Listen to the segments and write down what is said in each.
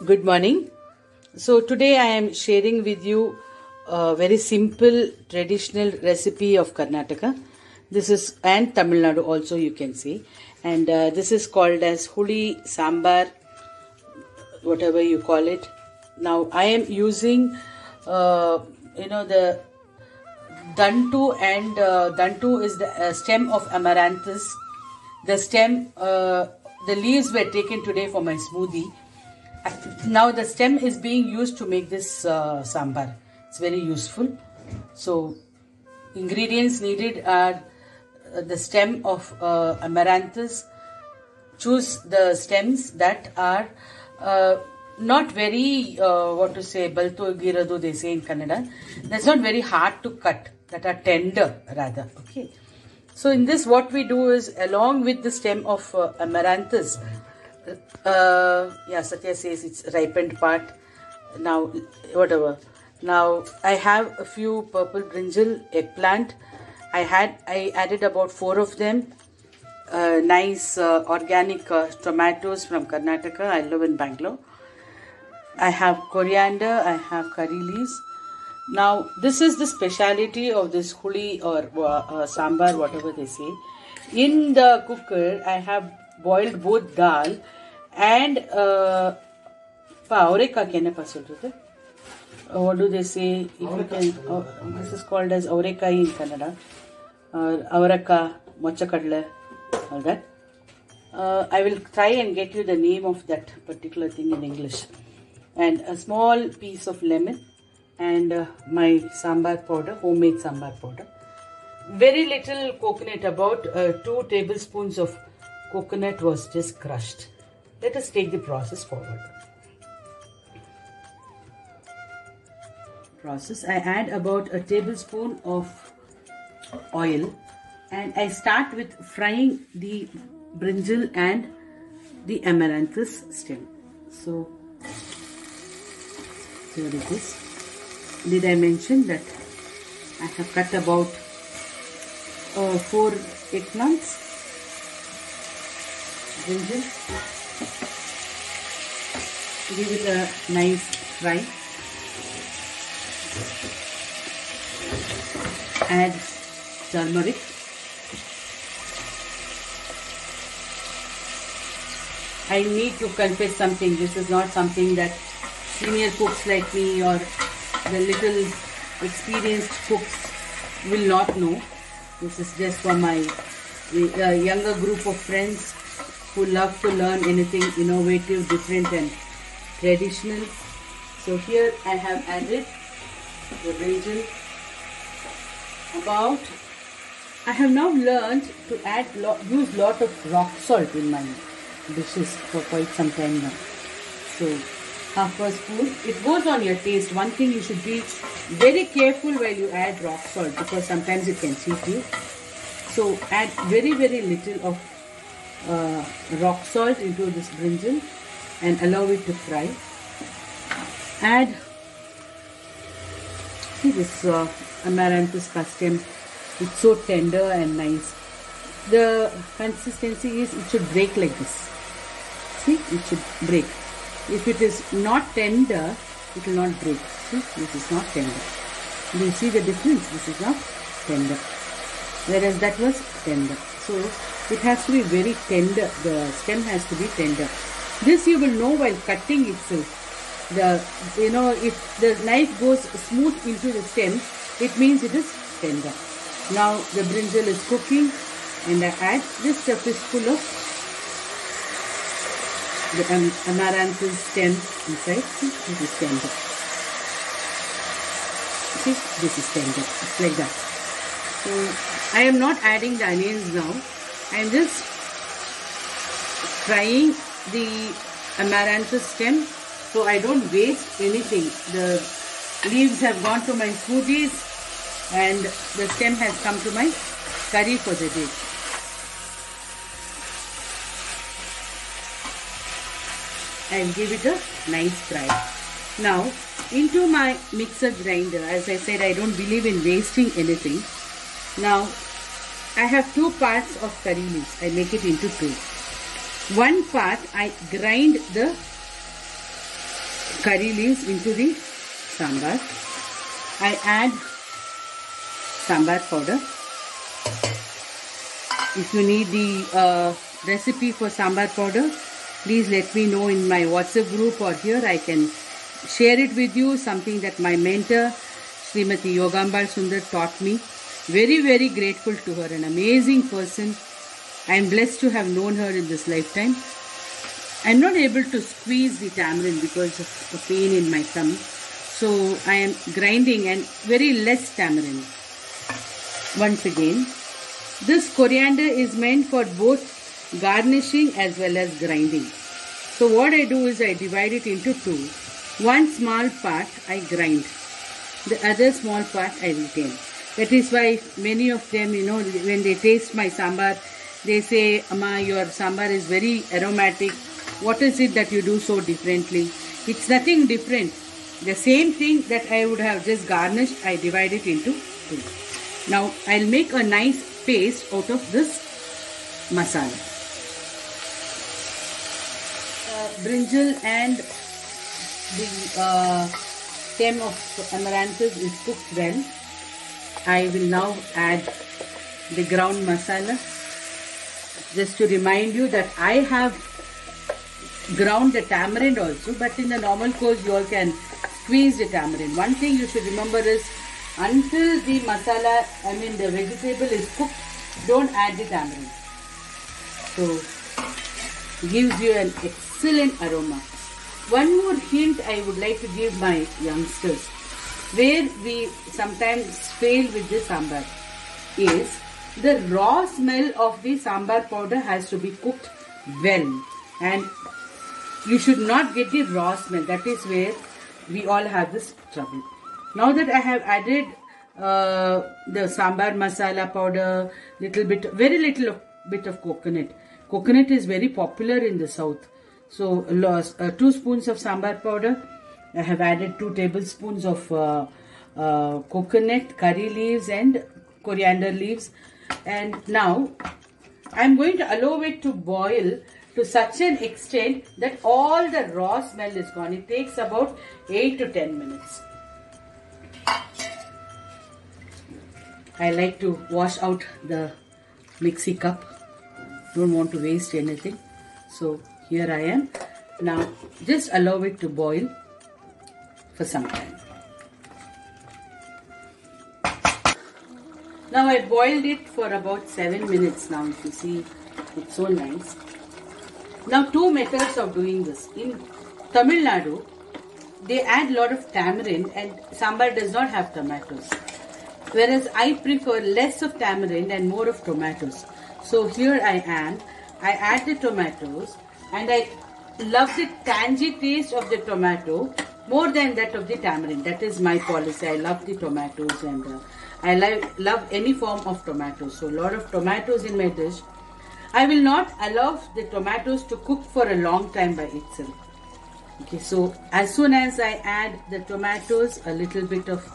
Good morning. So today I am sharing with you a very simple traditional recipe of Karnataka. This is and Tamil Nadu also, you can see, and this is called as huli sambar, whatever you call it. Now I am using the dantu, and dantu is the stem of amaranthus. The leaves were taken today for my smoothie. Now the stem is being used to make this sambar. It's very useful. So ingredients needed are the stem of amaranthus. Choose the stems that are not very balto giradu, they say in Kannada. That's not very hard to cut, that are tender rather. Okay. So in this, what we do is, along with the stem of amaranthus, Satya says it's ripened part. Now, whatever. Now, I have a few purple brinjal, eggplant. I added about 4 of them. Nice organic tomatoes from Karnataka. I live in Bangalore. I have coriander. I have curry leaves. Now, this is the speciality of this huli or sambar, whatever they say. In the cooker, I have boiled both dal and what do they say? If you can, this is called as aurekai in Kannada, or avaraka, mochakadle, all that. I will try and get you the name of that particular thing in English. And a small piece of lemon, and my sambar powder, homemade sambar powder. Very little coconut, about 2 tablespoons of coconut was just crushed. Let us take the process forward. I add about a tablespoon of oil, and I start with frying the brinjal and the amaranthus stem. So here it is. Did I mention that I have cut about 4 eggplants, brinjal. Give it a nice fry. Add turmeric. I need to confess something. This is not something that senior cooks like me or the little experienced cooks will not know. This is just for my younger group of friends who love to learn anything innovative, different and traditional. So here I have added the brinjal. I have now learned to use lot of rock salt in my dishes for quite some time now. So half a spoon. It goes on your taste. One thing, you should be very careful while you add rock salt, because sometimes it can cheat you. So add very little of rock salt into this brinjal and allow it to fry. Add, see this amaranthus stem. It's so tender and nice. The consistency is, it should break like this. See, it should break. If it is not tender, it will not break. See, this is not tender. Do you see the difference? This is not tender, whereas that was tender. So it has to be very tender. The stem has to be tender. This you will know while cutting itself. If the knife goes smooth into the stem, it means it is tender. Now the brinjal is cooking, and I add just a fistful of the amaranthus stem inside. See, this is tender. See, this is tender. It's like that. So I am not adding the onions now. I am just frying the amaranthus stem, so I don't waste anything. The leaves have gone to my smoothies, and the stem has come to my curry for the day. I'll give it a nice fry. Now, into my mixer grinder, as I said, I don't believe in wasting anything. Now, I have 2 parts of curry leaves. I make it into 2. One part I grind the curry leaves into the sambar. I add sambar powder. If you need the recipe for sambar powder, please let me know in my WhatsApp group or here. I can share it with you, something that my mentor Srimati Yogambal Sundar taught me. Very, very grateful to her, an amazing person. I am blessed to have known her in this lifetime. I am not able to squeeze the tamarind because of the pain in my tummy. So I am grinding and very less tamarind. Once again, this coriander is meant for both garnishing as well as grinding. So what I do is I divide it into two. One small part I grind. The other small part I retain. That is why many of them, when they taste my sambar, they say, Amma, your sambar is very aromatic. What is it that you do so differently? It's nothing different. The same thing that I would have just garnished, I divide it into two. Now, I'll make a nice paste out of this masala. Brinjal and the stem of amaranthus is cooked well. I will now add the ground masala. Just to remind you that I have ground the tamarind also, but in the normal course you all can squeeze the tamarind. One thing you should remember is until the masala, the vegetable is cooked, don't add the tamarind. So it gives you an excellent aroma. One more hint I would like to give my youngsters, where we sometimes fail with the sambar, is the raw smell of the sambar powder has to be cooked well, and you should not get the raw smell. That is where we all have this trouble. Now that I have added the sambar masala powder, very little bit of coconut. Coconut is very popular in the south. So 2 spoons of sambar powder. I have added 2 tablespoons of coconut, curry leaves and coriander leaves. And now I am going to allow it to boil to such an extent that all the raw smell is gone. It takes about 8 to 10 minutes. I like to wash out the mixie cup. Don't want to waste anything. So here I am. Now just allow it to boil for some time. Now I boiled it for about 7 minutes now. If you see, it's so nice. Now 2 methods of doing this. In Tamil Nadu, they add a lot of tamarind and sambar does not have tomatoes. Whereas I prefer less of tamarind and more of tomatoes. So here I am. I add the tomatoes and I love the tangy taste of the tomato more than that of the tamarind. That is my policy. I love the tomatoes and I love any form of tomatoes. So a lot of tomatoes in my dish. I will not allow the tomatoes to cook for a long time by itself. Okay, so as soon as I add the tomatoes, a little bit of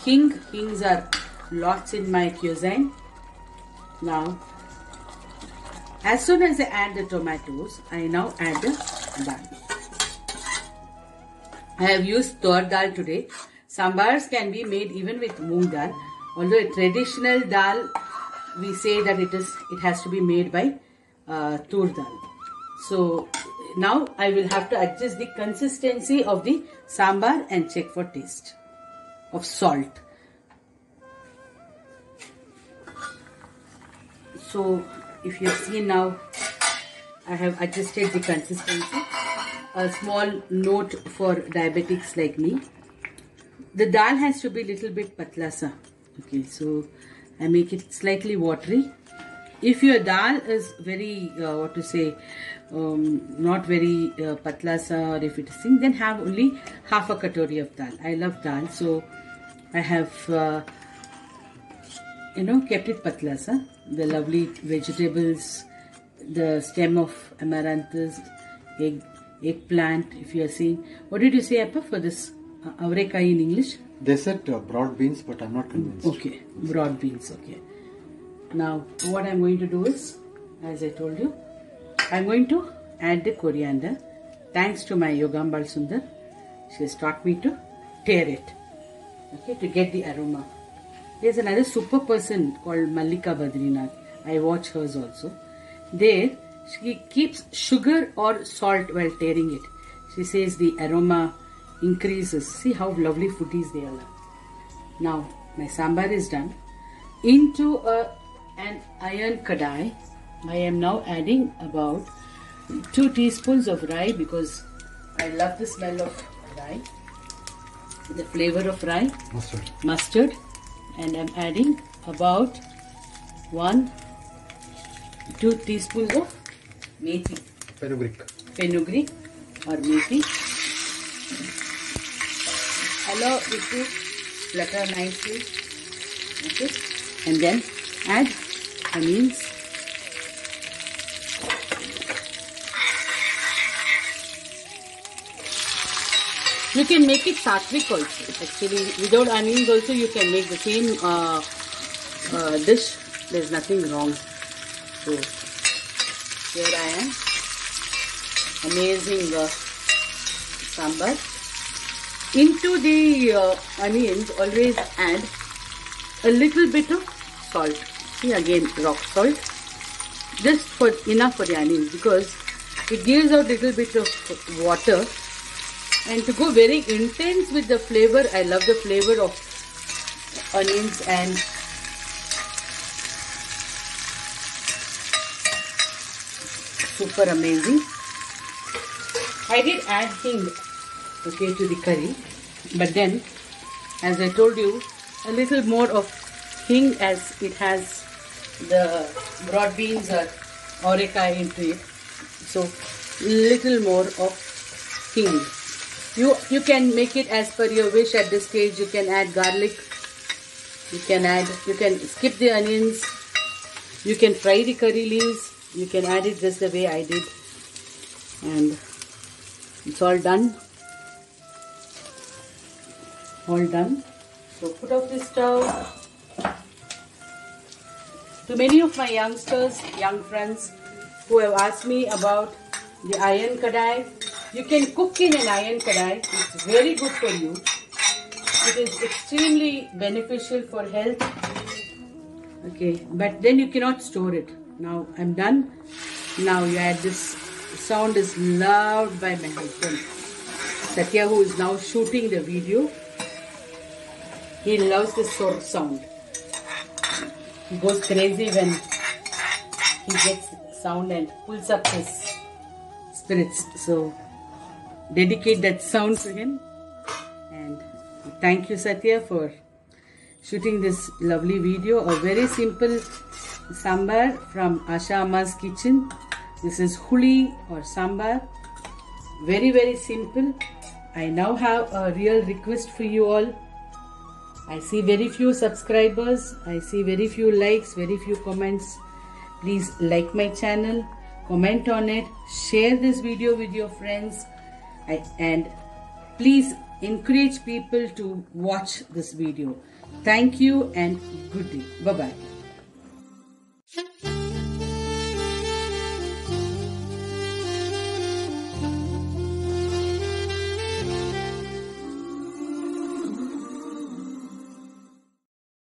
hing. Hings are lots in my cuisine. Now, as soon as I add the tomatoes, I now add the dal. I have used tur dal today. Sambars can be made even with moong dal. Although a traditional dal, we say that it has to be made by tur dal. So now I will have to adjust the consistency of the sambar and check for taste of salt. So if you see now, I have adjusted the consistency. A small note for diabetics like me. The dal has to be little bit patla sa. Okay, so I make it slightly watery. If your dal is very, not very patla sa, or if it is thin, then have only half a katori of dal. I love dal, so I have, kept it patla sa. The lovely vegetables, the stem of amaranthus, eggplant, if you are seeing. What did you say, Appa, for this avrekai in English? They said broad beans, but I'm not convinced. Okay, broad beans, okay. Now, what I'm going to do is, as I told you, I'm going to add the coriander. Thanks to my Yogambal Sundar. She has taught me to tear it, okay, to get the aroma. There's another super person called Mallika Badrinath. I watch hers also. There, she keeps sugar or salt while tearing it. She says the aroma increases. See how lovely foodies they are. Now, my sambar is done. Into an iron kadai, I am now adding about 2 teaspoons of rye because I love the smell of rye, the flavor of rye, mustard, and I'm adding about 2 teaspoons of methi, fenugreek or methi. Allow it to flutter nicely, okay, and then add onions. You can make it sattvic also. Actually, without onions also you can make the same dish. There's nothing wrong. So, here I am. Amazing sambar. Into the onions, always add a little bit of salt. See, again, rock salt. Just for enough for the onions because it gives out a little bit of water. And to go very intense with the flavor, I love the flavor of onions and super amazing. I did add hing, okay, to the curry, but then, as I told you, a little more of hing as it has the broad beans or orekai into it. So, little more of hing. You can make it as per your wish. At this stage you can add garlic, you can skip the onions, you can fry the curry leaves, you can add it just the way I did, and it's all done. So put off the stove. To many of my youngsters, young friends who have asked me about the iron kadai, you can cook in an iron kadai. It's very good for you. It is extremely beneficial for health. Okay, but then you cannot store it. Now I'm done. Now you add this. The sound is loved by my husband Satya, who is now shooting the video. He loves this sort of sound. He goes crazy when he gets sound and pulls up his spirits. So dedicate that sound to him. And thank you, Satya, for shooting this lovely video. A very simple sambar from Asha Amma's kitchen. This is huli or sambar. Very, very simple. I now have a real request for you all. I see very few subscribers. I see very few likes, very few comments. Please like my channel, comment on it, share this video with your friends, and please encourage people to watch this video. Thank you and good day. Bye-bye.